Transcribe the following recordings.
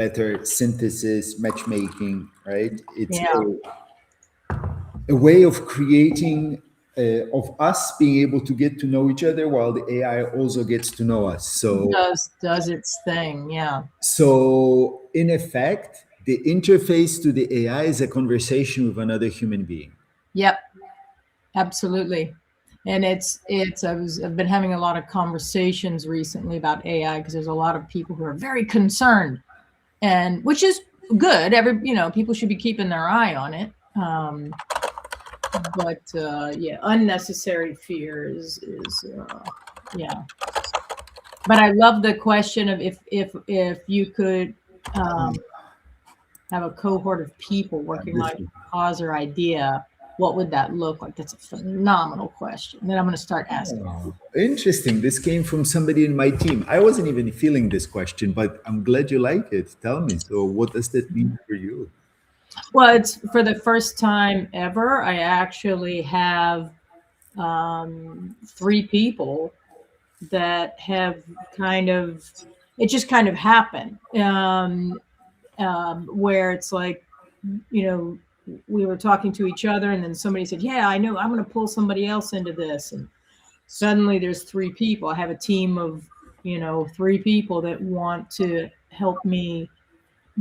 better synthesis, matchmaking, right? It's Yeah. a way of creating, of us being able to get to know each other while the AI also gets to know us. Does its thing. Yeah. So in effect, the interface to the AI is a conversation with another human being. Yep. Absolutely. And I've been having a lot of conversations recently about AI because there's a lot of people who are very concerned, and which is good. People should be keeping their eye on it. But yeah, unnecessary fear is yeah. But I love the question of if you could have a cohort of people working on a cause or idea, what would that look like? That's a phenomenal question. Then I'm going to start asking. Oh, interesting. This came from somebody in my team. I wasn't even feeling this question, but I'm glad you like it. Tell me. So, what does that mean for you? Well, it's for the first time ever. I actually have 3 people that have it just kind of happened. Where it's like, we were talking to each other, and then somebody said, "Yeah, I know. I'm going to pull somebody else into this," and suddenly there's 3 people. I have a team of 3 people that want to help me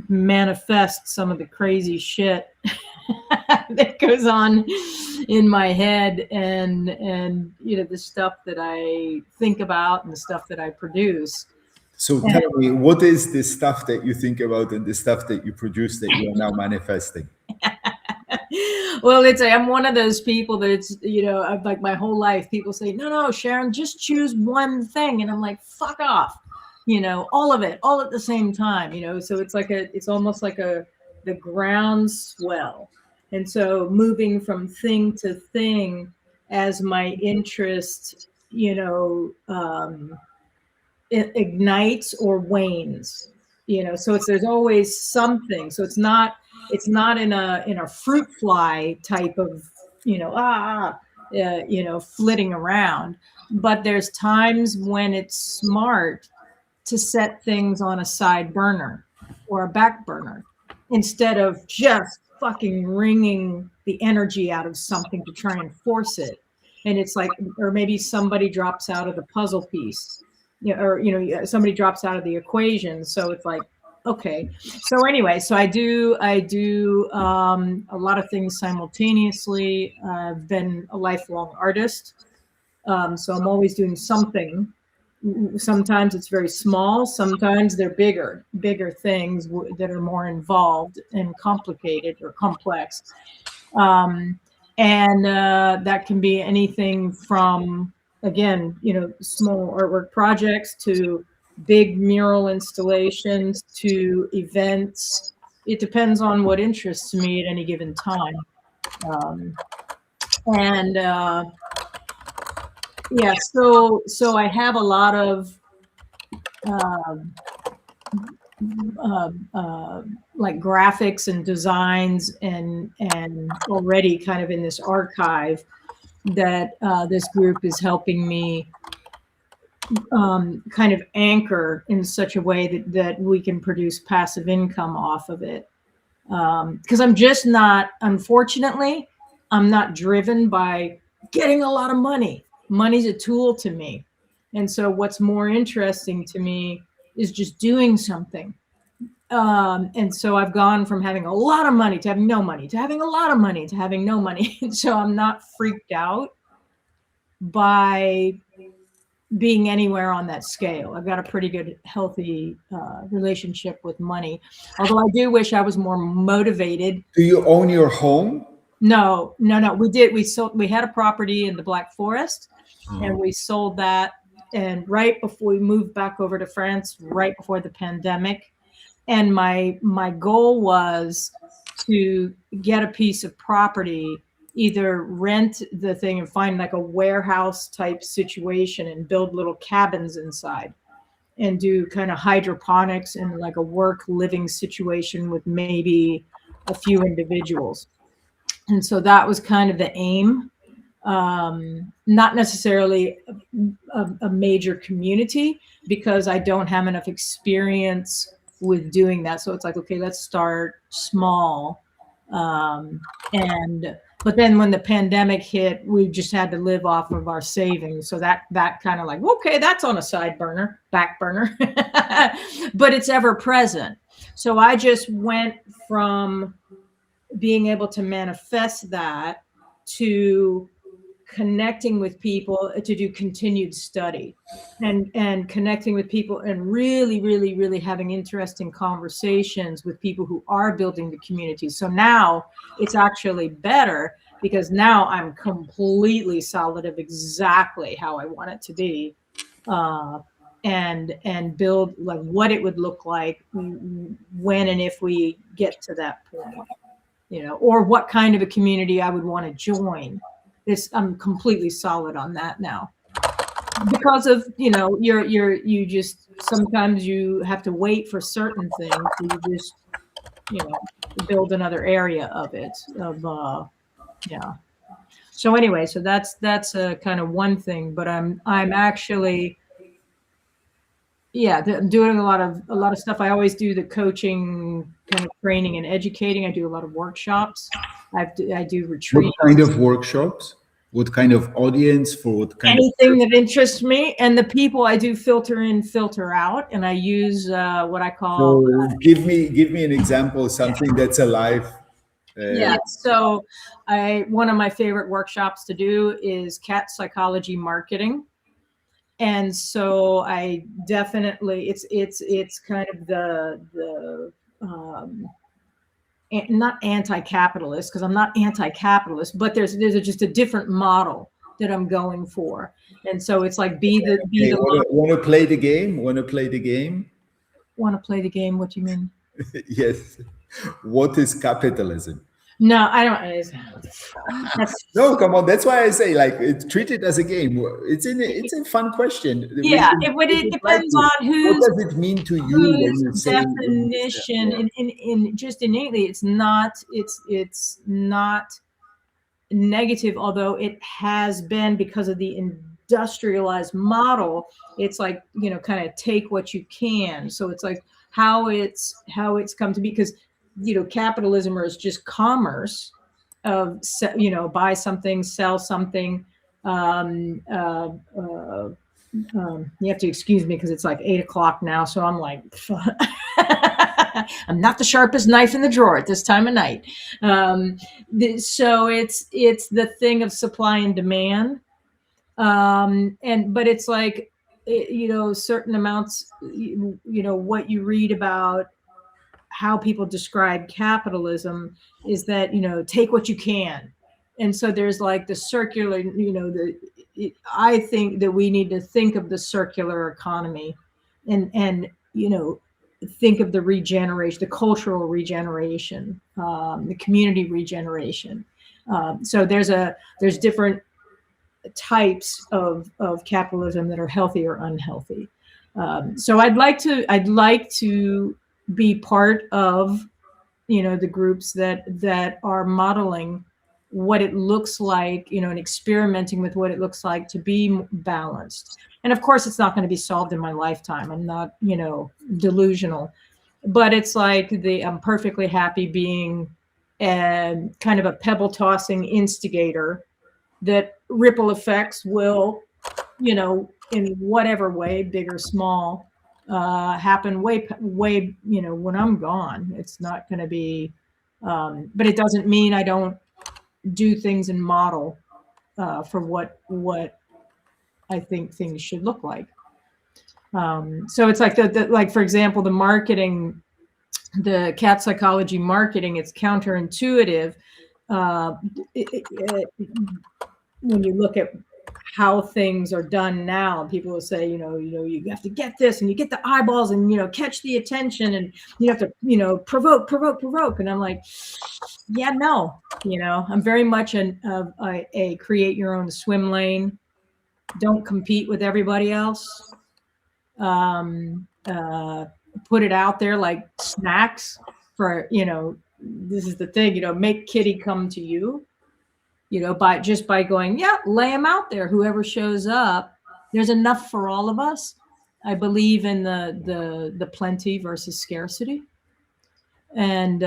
manifest some of the crazy shit that goes on in my head, and the stuff that I think about and the stuff that I produce. So, tell me, what is the stuff that you think about and the stuff that you produce that you are now manifesting? Well, I'm one of those people that I've, like, my whole life, people say, no, Sharon, just choose one thing. And I'm like, fuck off, all of it, all at the same time, so it's almost like the groundswell. And so moving from thing to thing as my interest, it ignites or wanes, so there's always something. So it's not in a fruit fly type of, flitting around, but there's times when it's smart to set things on a side burner or a back burner instead of just fucking wringing the energy out of something to try and force it. And it's like, or maybe somebody drops out of the puzzle piece, or somebody drops out of the equation. So it's like, okay. So anyway, so I do a lot of things simultaneously. I've been a lifelong artist, so I'm always doing something. Sometimes it's very small, sometimes they're bigger things that are more involved and complicated or complex. And that can be anything from, again, small artwork projects to big mural installations to events. It depends on what interests me at any given time. And yeah, so I have a lot of like graphics and designs and already kind of in this archive that this group is helping me kind of anchor in such a way that we can produce passive income off of it. Because I'm just not, unfortunately, I'm not driven by getting a lot of money. Money's a tool to me. And so what's more interesting to me is just doing something. And so I've gone from having a lot of money to having no money, to having a lot of money to having no money. And so I'm not freaked out by being anywhere on that scale. I've got a pretty good, healthy relationship with money. Although I do wish I was more motivated. Do you own your home? No. We had a property in the Black Forest, and we sold that. And right before we moved back over to France, right before the pandemic. And my goal was to get a piece of property, either rent the thing and find like a warehouse type situation and build little cabins inside and do kind of hydroponics and like a work living situation with maybe a few individuals. And so that was kind of the aim. Not necessarily a major community, because I don't have enough experience with doing that. So it's like, okay, let's start small. But then when the pandemic hit, we just had to live off of our savings. So that kind of like, okay, that's on a back burner, but it's ever present. So I just went from being able to manifest that to connecting with people to do continued study and connecting with people and really having interesting conversations with people who are building the community. So now it's actually better because now I'm completely solid of exactly how I want it to be, and build like what it would look like when and if we get to that point, or what kind of a community I would want to join. I'm completely solid on that now, because of you just sometimes you have to wait for certain things. You just build another area of it. So anyway, so that's a kind of one thing. But I'm actually I'm doing a lot of stuff. I always do the coaching kind of training and educating. I do a lot of workshops. I do retreats. What kind of workshops? What kind of audience? For what kind anything that interests me, and the people I do filter in, filter out, and I use what I call. So give me an example, something that's alive. So one of my favorite workshops to do is cat psychology marketing. And so I definitely, it's kind of the not anti-capitalist, because I'm not anti-capitalist, but there's just a different model that I'm going for. And so it's like want to play the game? Want to play the game? Want to play the game? What do you mean? Yes. What is capitalism? No, I don't. No, come on. That's why I say, like, treat it as a game. It's a fun question. Yeah, it depends on who's. What does it mean to you when you say definition? In just innately, it's not negative, although it has been because of the industrialized model. It's like kind of take what you can. So it's like how it's come to be, because capitalism is just commerce of buy something, sell something. You have to excuse me because it's like 8 o'clock now, so I'm like I'm not the sharpest knife in the drawer at this time of night. So it's the thing of supply and demand, but it's like certain amounts, what you read about how people describe capitalism is that take what you can. And so there's like the circular, I think that we need to think of the circular economy and think of the regeneration, the cultural regeneration, the community regeneration. So there's different types of capitalism that are healthy or unhealthy. So I'd like to be part of the groups that are modeling what it looks like, and experimenting with what it looks like to be balanced. And of course, it's not going to be solved in my lifetime. I'm not, delusional, but it's like I'm perfectly happy being kind of a pebble tossing instigator that ripple effects will, in whatever way, big or small, happen way, when I'm gone. It's not going to be, but it doesn't mean I don't do things and model for what I think things should look like. So it's like like, for example, the marketing, the cat psychology marketing, it's counterintuitive. When you look at how things are done now, people will say, you have to get this and you get the eyeballs and, catch the attention, and you have to, provoke. And I'm like, yeah, no, I'm very much a create your own swim lane. Don't compete with everybody else. Put it out there like snacks for, this is the thing, make Kitty come to you. By going, lay them out there. Whoever shows up, there's enough for all of us. I believe in the plenty versus scarcity, and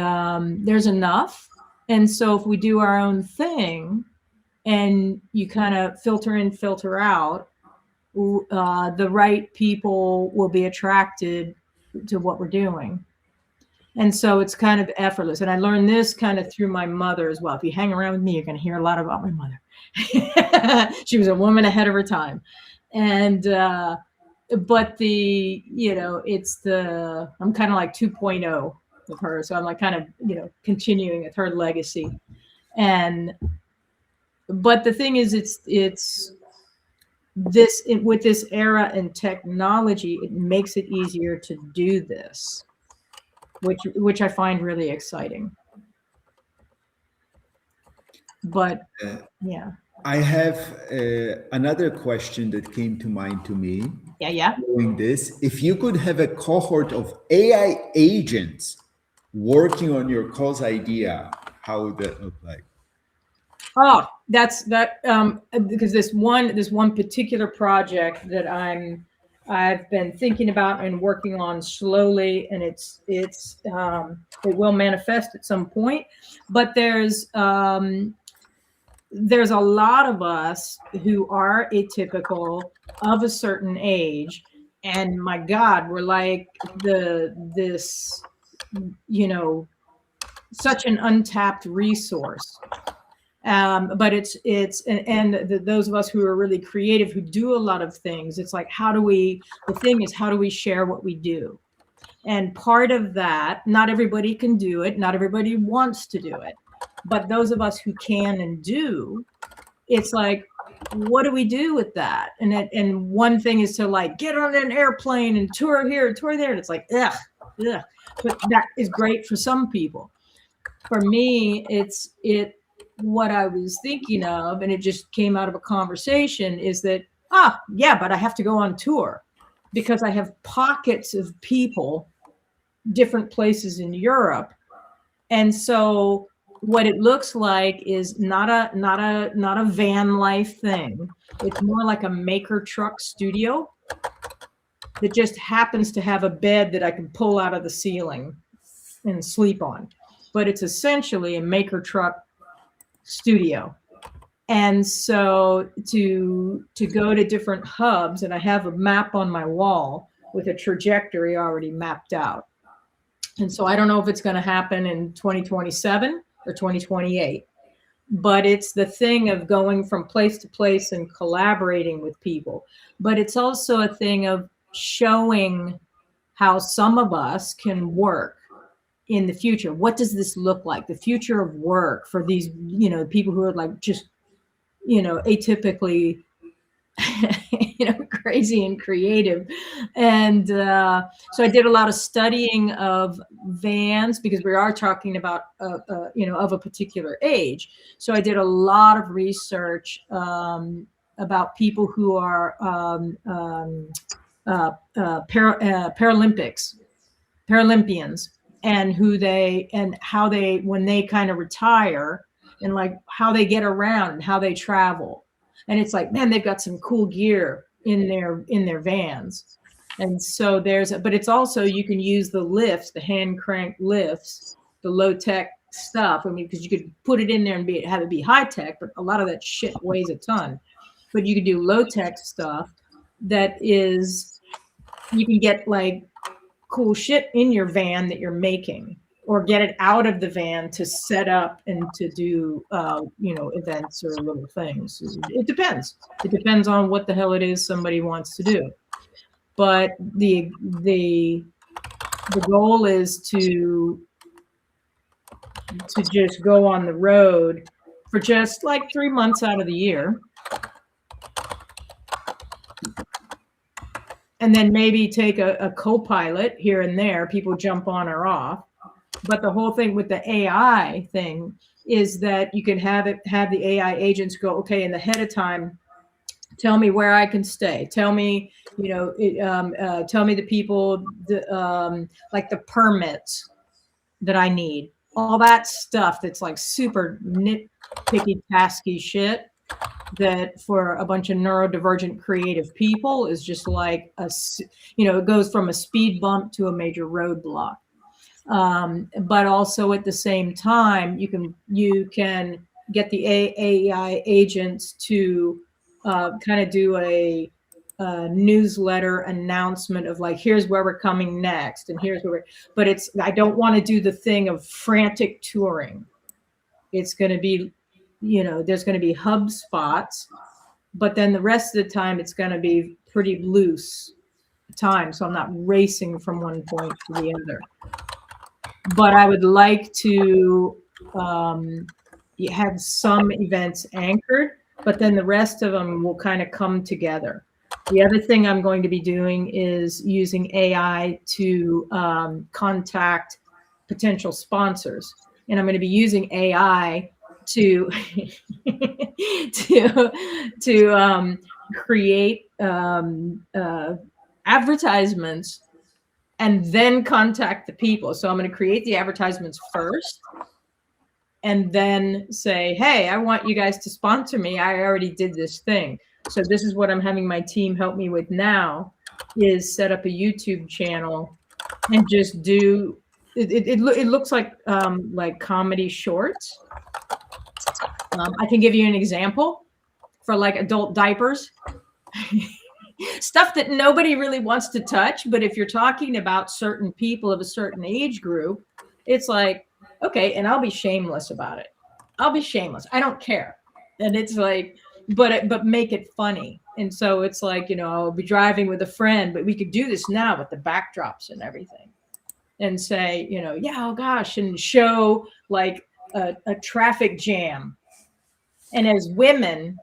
there's enough. And so if we do our own thing, and you kind of filter in, filter out, the right people will be attracted to what we're doing. And so it's kind of effortless. And I learned this kind of through my mother as well. If you hang around with me, you're going to hear a lot about my mother. She was a woman ahead of her time. And, but it's I'm kind of like 2.0 with her. So I'm like kind of, continuing with her legacy. But the thing is, it's with this era and technology, it makes it easier to do this, which I find really exciting. But yeah, I have another question that came to mind to me. yeah. Doing this, if you could have a cohort of AI agents working on your cause idea, how would that look like? Oh, that's because this one particular project that I've been thinking about and working on slowly, and it will manifest at some point. But there's a lot of us who are atypical of a certain age, and my God, we're like this such an untapped resource. But those of us who are really creative, who do a lot of things, it's like, how do we share what we do? And part of that, not everybody can do it, not everybody wants to do it, but those of us who can and do, it's like, what do we do with that? And one thing is to like get on an airplane and tour here, tour there, and it's like, ugh. But that is great for some people. For me, what I was thinking of, and it just came out of a conversation, is that, yeah, but I have to go on tour because I have pockets of people, different places in Europe. And so what it looks like is not a van life thing. It's more like a maker truck studio that just happens to have a bed that I can pull out of the ceiling and sleep on. But it's essentially a maker truck studio. And so to go to different hubs, and I have a map on my wall with a trajectory already mapped out. And so I don't know if it's going to happen in 2027 or 2028, but it's the thing of going from place to place and collaborating with people. But it's also a thing of showing how some of us can work in the future. What does this look like? The future of work for these, people who are like just, atypically, crazy and creative. And so I did a lot of studying of vans because we are talking about, of a particular age. So I did a lot of research about people who are Paralympians, and how they, when they kind of retire, and like how they get around and how they travel. And it's like, man, they've got some cool gear in their vans. And so but it's also, you can use the lifts, the hand crank lifts, the low tech stuff. I mean, because you could put it in there and have it be high tech, but a lot of that shit weighs a ton. But you could do low tech stuff that is, you can get like cool shit in your van that you're making, or get it out of the van to set up and to do, events or little things. It depends. It depends on what the hell it is somebody wants to do. But the goal is to just go on the road for just like 3 months out of the year. And then maybe take a co-pilot here and there. People jump on or off. But the whole thing with the AI thing is that you can have the AI agents go, okay, and ahead of time, tell me where I can stay. Tell me, tell me the people, like the permits that I need. All that stuff that's like super nitpicky, tasky shit. that for a bunch of neurodivergent creative people is just like it goes from a speed bump to a major roadblock. But also at the same time, you can get the AI agents to kind of do a newsletter announcement of like, here's where we're coming next, and here's where but I don't want to do the thing of frantic touring. It's going to be, there's going to be hub spots, but then the rest of the time it's going to be pretty loose time. So I'm not racing from one point to the other. But I would like to have some events anchored, but then the rest of them will kind of come together. The other thing I'm going to be doing is using AI to contact potential sponsors. And I'm going to be using AI to create advertisements and then contact the people. So I'm going to create the advertisements first and then say, hey, I want you guys to sponsor me. I already did this thing. So this is what I'm having my team help me with now, is set up a YouTube channel and just do it looks like comedy shorts. I can give you an example for like adult diapers. Stuff that nobody really wants to touch, but if you're talking about certain people of a certain age group, it's like, okay, and I'll be shameless about it. I'll be shameless. I don't care. And it's like, but make it funny. And so it's like, I'll be driving with a friend, but we could do this now with the backdrops and everything. And say, yeah, oh gosh, and show like a traffic jam. And as women,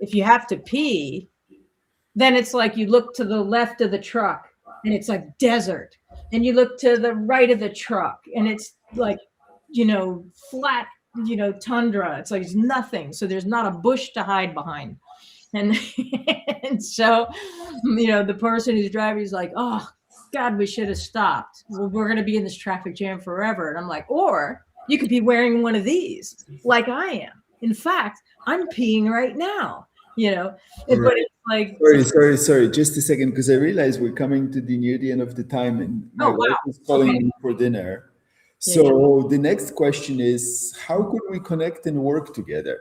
if you have to pee, then it's like you look to the left of the truck and it's like desert. And you look to the right of the truck and it's like, flat, tundra. It's like it's nothing. So there's not a bush to hide behind. And, and so, the person who's driving is like, oh, God, we should have stopped. Well, we're going to be in this traffic jam forever. And I'm like, or you could be wearing one of these like I am. In fact, I'm peeing right now, But it's like, sorry, just a second, because I realize we're coming to near the end of the time, and my wife is calling me for dinner. So the next question is, how could we connect and work together?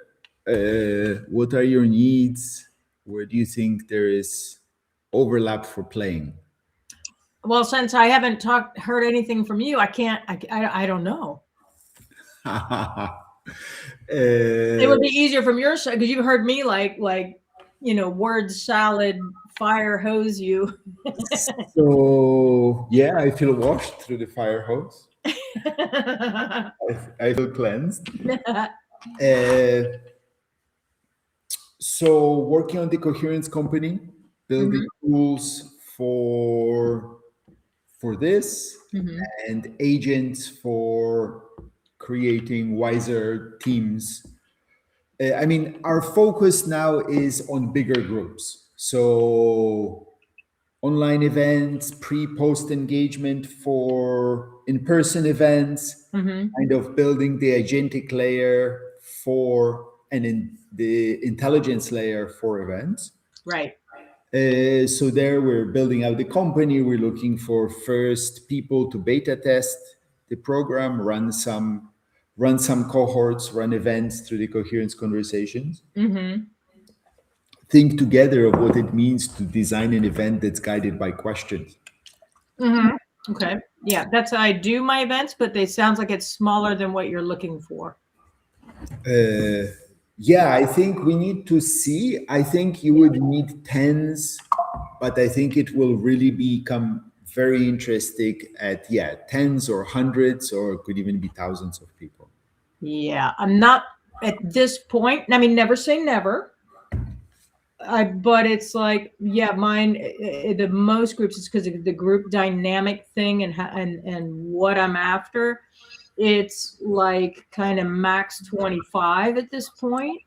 What are your needs? Where do you think there is overlap for playing? Well, since I haven't heard anything from you, I can't. I don't know. It would be easier from your side because you've heard me like word salad, fire hose you. So yeah, I feel washed through the fire hose. I feel cleansed. So working on the Coherence company, building tools for this, and agents for creating wiser teams. I mean, our focus now is on bigger groups. So online events, pre-post engagement for in-person events, kind of building the agentic layer and in the intelligence layer for events. Right. So there we're building out the company. We're looking for first people to beta test the program, run some cohorts, run events through the Coherence conversations. Think together of what it means to design an event that's guided by questions. Okay. Yeah, that's how I do my events, but they sounds like it's smaller than what you're looking for. Yeah, I think we need to see. I think you would need tens, but I think it will really become very interesting at tens or hundreds, or it could even be thousands of people. Yeah, I'm not at this point. I mean, never say never. But it's like, mine. The most groups is because of the group dynamic thing and what I'm after. It's like kind of max 25 at this point,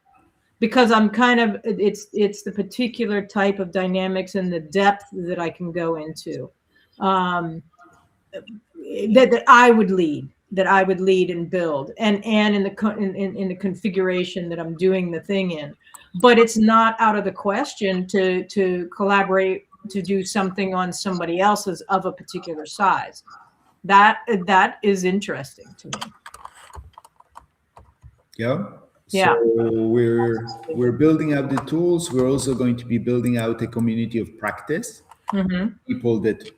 because I'm kind of it's the particular type of dynamics and the depth that I can go into that I would lead. that I would lead and build, and in the configuration that I'm doing the thing in. But it's not out of the question to collaborate to do something on somebody else's of a particular size. That is interesting to me. Yeah. Yeah. So we're building out the tools. We're also going to be building out a community of practice. People that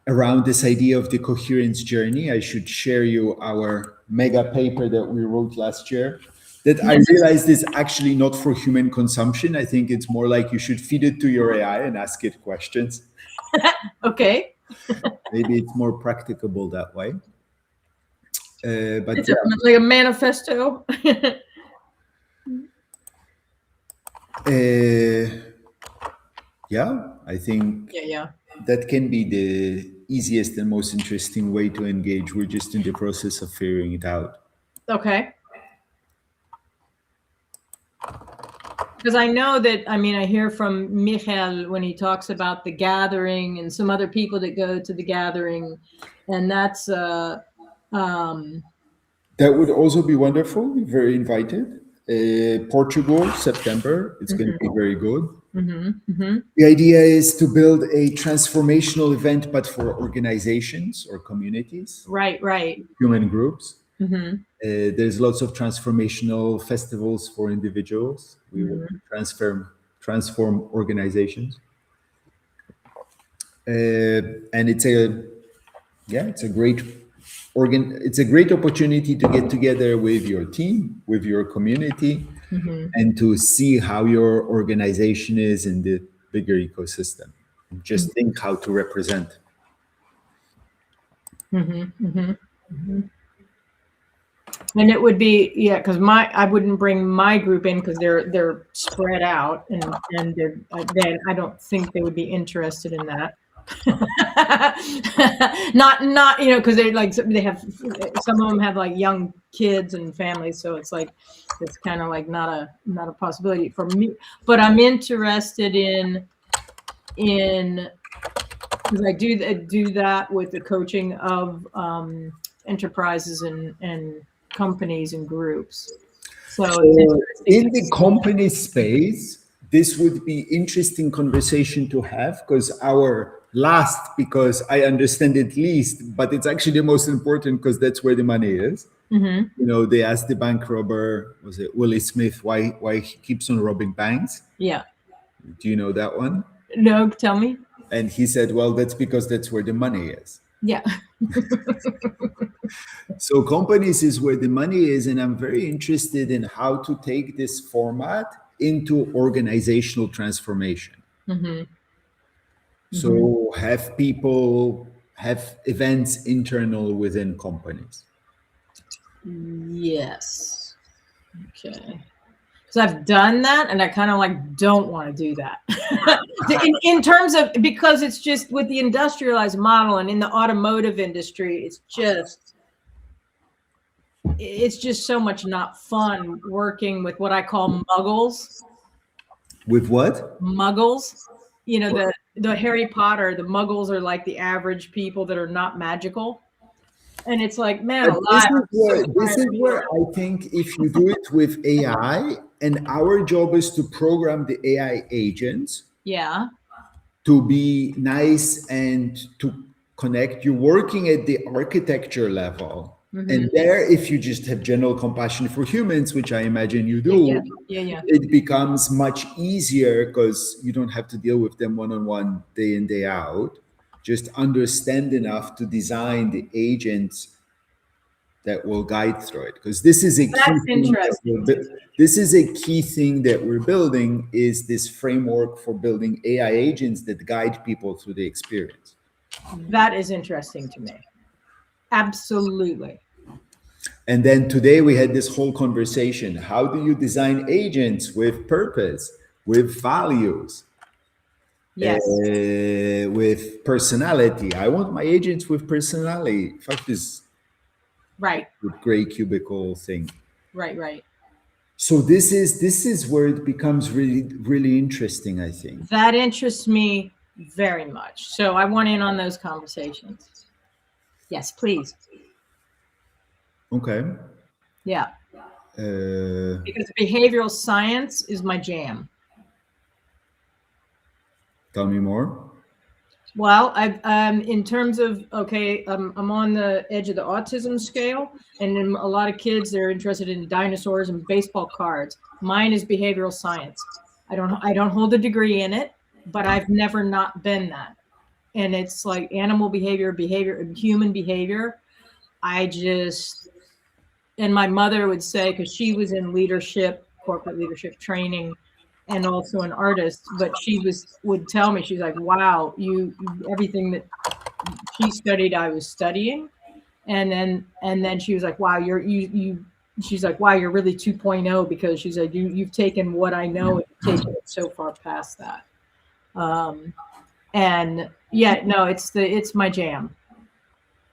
around this idea of the coherence journey. I should share you our mega paper that we wrote last year that I realized is actually not for human consumption. I think it's more like you should feed it to your AI and ask it questions. Okay. Maybe it's more practicable that way. But it's like a manifesto. Yeah, I think that can be the easiest and most interesting way to engage. We're just in the process of figuring it out. Okay. Because I know that, I mean, I hear from Michael when he talks about the gathering and some other people that go to the gathering, and that's that would also be wonderful. Very invited. Portugal, September. It's going to be very good. The idea is to build a transformational event, but for organizations or communities. Right. Human groups. There's lots of transformational festivals for individuals. We will transform organizations. And it's a great opportunity to get together with your team, with your community, and to see how your organization is in the bigger ecosystem. And just think how to represent. And it would be, because I wouldn't bring my group in because they're spread out, and I don't think they would be interested in that. not because they have, some of them have like young kids and families, so it's like it's kind of like not a possibility for me. But I'm interested in because I do that with the coaching of enterprises and companies and groups. So in the company space, this would be interesting conversation to have, because because I understand it least, but it's actually the most important because that's where the money is. You know, they asked the bank robber, was it Willie Smith, why he keeps on robbing banks? Yeah. Do you know that one? No, tell me. And he said, well, that's because that's where the money is. Yeah. So companies is where the money is, and I'm very interested in how to take this format into organizational transformation. So have people have events internal within companies. Yes. Okay. Because I've done that, and I kind of like don't want to do that. in terms of, because it's just with the industrialized model and in the automotive industry, it's just so much not fun working with what I call muggles. With what? Muggles. You know, the Harry Potter, the muggles are like the average people that are not magical. And it's like, man, this is where I think if you do it with AI, and our job is to program the AI agents. Yeah. To be nice and to connect, you're working at the architecture level. And there, if you just have general compassion for humans, which I imagine you do, it becomes much easier because you don't have to deal with them one-on-one, day in, day out. Just understand enough to design the agents that will guide through it. Because this is a key thing that we're building, is this framework for building AI agents that guide people through the experience. That is interesting to me. Absolutely. And then today we had this whole conversation. How do you design agents with purpose, with values, with personality? I want my agents with personality. Fuck this gray cubicle thing. Right. So this is where it becomes really, really interesting, I think. That interests me very much. So I want in on those conversations. Yes, please. Okay. Yeah. Because behavioral science is my jam. Tell me more. Well, in terms of, okay, I'm on the edge of the autism scale, and then a lot of kids, they're interested in dinosaurs and baseball cards. Mine is behavioral science. I don't hold a degree in it, but I've never not been that. And it's like animal behavior, human behavior. And my mother would say, because she was in leadership, corporate leadership training, and also an artist, but would tell me, she's like, wow, everything that she studied, I was studying. And then she was like, wow, she's like, wow, you're really 2.0, because she's like, you've taken what I know and taken it so far past that. And yeah, no, it's my jam.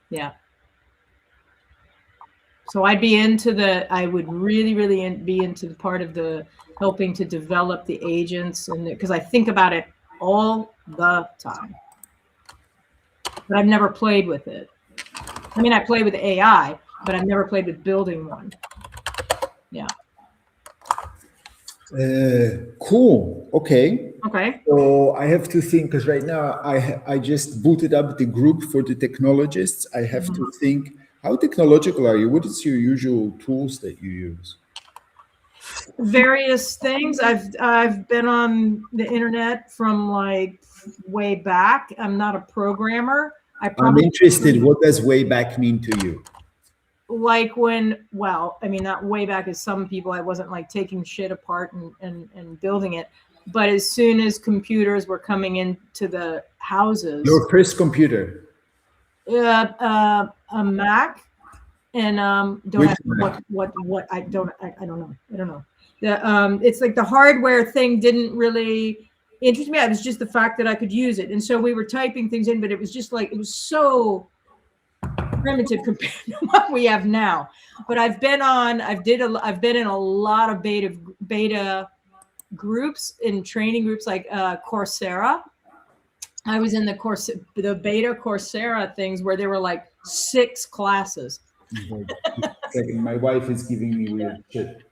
Yeah. So I would really, really be into the part of the helping to develop the agents, and because I think about it all the time, but I've never played with it. I mean, I play with AI, but I've never played with building one. Yeah. Cool. Okay. Okay. So I have to think, because right now I just booted up the group for the technologists. I have to think, how technological are you? What is your usual tools that you use? Various things. I've been on the internet from like way back. I'm not a programmer. I'm interested. What does way back mean to you? Like well, I mean, not way back as some people, I wasn't like taking shit apart and building it. But as soon as computers were coming into the houses. Your first computer? A Mac. And don't ask what I don't know. It's like the hardware thing didn't really interest me. It was just the fact that I could use it. And so we were typing things in, but it was just like, it was so primitive compared to what we have now. But I've been in a lot of beta groups, in training groups, like Coursera. I was in the beta Coursera things where there were like 6 classes. My wife is giving me weird shit.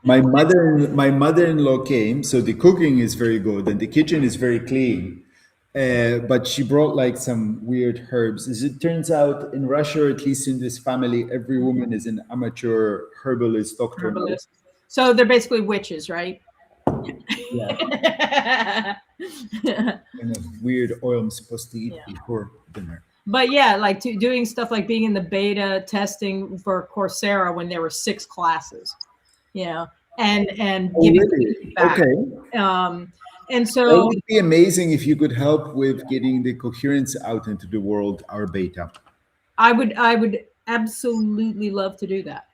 My mother-in-law came, so the cooking is very good and the kitchen is very clean. But she brought like some weird herbs. As it turns out, in Russia, or at least in this family, every woman is an amateur herbalist, doctor. So they're basically witches, right? Yeah. And a weird oil I'm supposed to eat before dinner. But yeah, like doing stuff like being in the beta testing for Coursera when there were 6 classes, and giving feedback. Okay. And so that would be amazing if you could help with getting the Coherence out into the world, our beta. I would absolutely love to do that.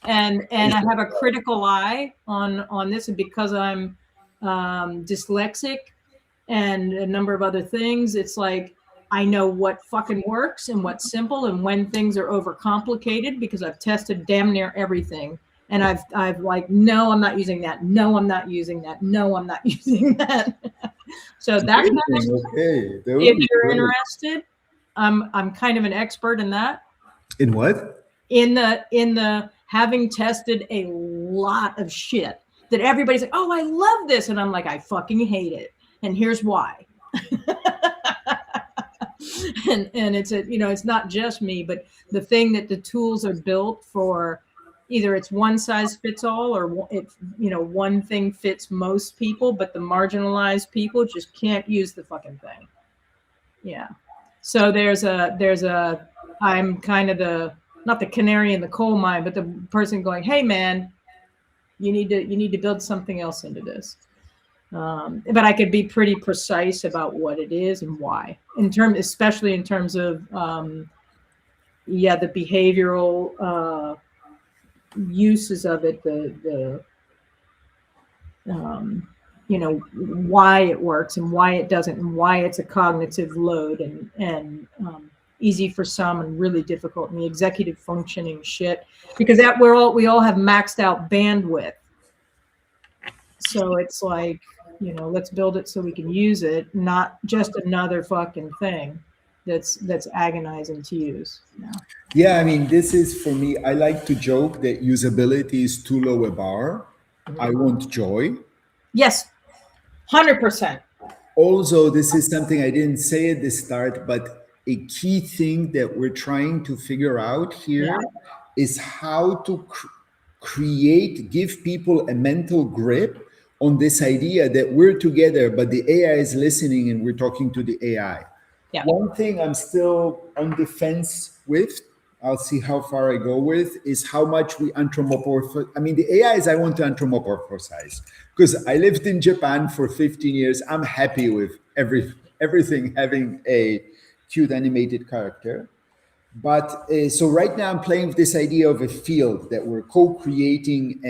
And I have a critical eye on this, and because I'm dyslexic and a number of other things, it's like I know what fucking works and what's simple, and when things are overcomplicated, because I've tested damn near everything. And I've like, no, I'm not using that. No, I'm not using that. No, I'm not using that. So that's okay. If you're interested, I'm kind of an expert in that. In what? In the having tested a lot of shit that everybody's like, oh, I love this, and I'm like, I fucking hate it, and here's why. and it's not just me, but the thing that the tools are built for. Either it's one size fits all, or one thing fits most people, but the marginalized people just can't use the fucking thing. Yeah. So I'm kind of not the canary in the coal mine, but the person going, hey man, you need to build something else into this. But I could be pretty precise about what it is and why, especially in terms of the behavioral uses of it, why it works and why it doesn't, and why it's a cognitive load and easy for some and really difficult in the executive functioning shit, because we all have maxed out bandwidth. So it's like, let's build it so we can use it, not just another fucking thing. that's agonizing to use. Yeah, I mean, this is for me. I like to joke that usability is too low a bar. I want joy. Yes, 100%. Also, this is something I didn't say at the start, but a key thing that we're trying to figure out here is how to create, give people a mental grip on this idea that we're together, but the AI is listening and we're talking to the AI. Yeah. One thing I'm still on the fence with, I'll see how far I go with, is how much we anthropomorphize. I mean, the AIs I want to anthropomorphize because I lived in Japan for 15 years. I'm happy with everything having a cute animated character. But so right now I'm playing with this idea of a field that we're co-creating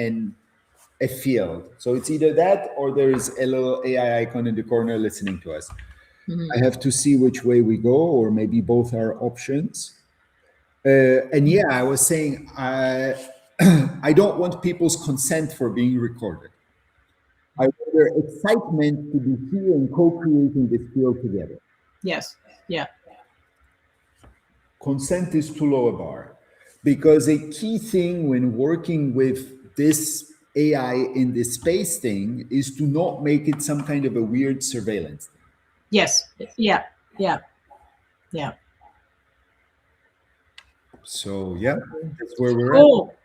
a field. So it's either that or there is a little AI icon in the corner listening to us. I have to see which way we go, or maybe both are options. And yeah, I was saying I don't want people's consent for being recorded. I want their excitement to be here and co-creating this field together. Yes. Yeah. Consent is too low a bar, because a key thing when working with this AI in this space thing is to not make it some kind of a weird surveillance thing. Yes. Yeah. Yeah. Yeah. So yeah, that's where we're Cool. at.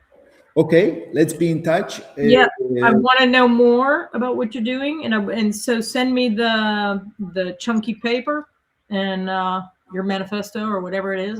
Okay, let's be in touch. Yeah, I want to know more about what you're doing, and so send me the chunky paper and your manifesto or whatever it is.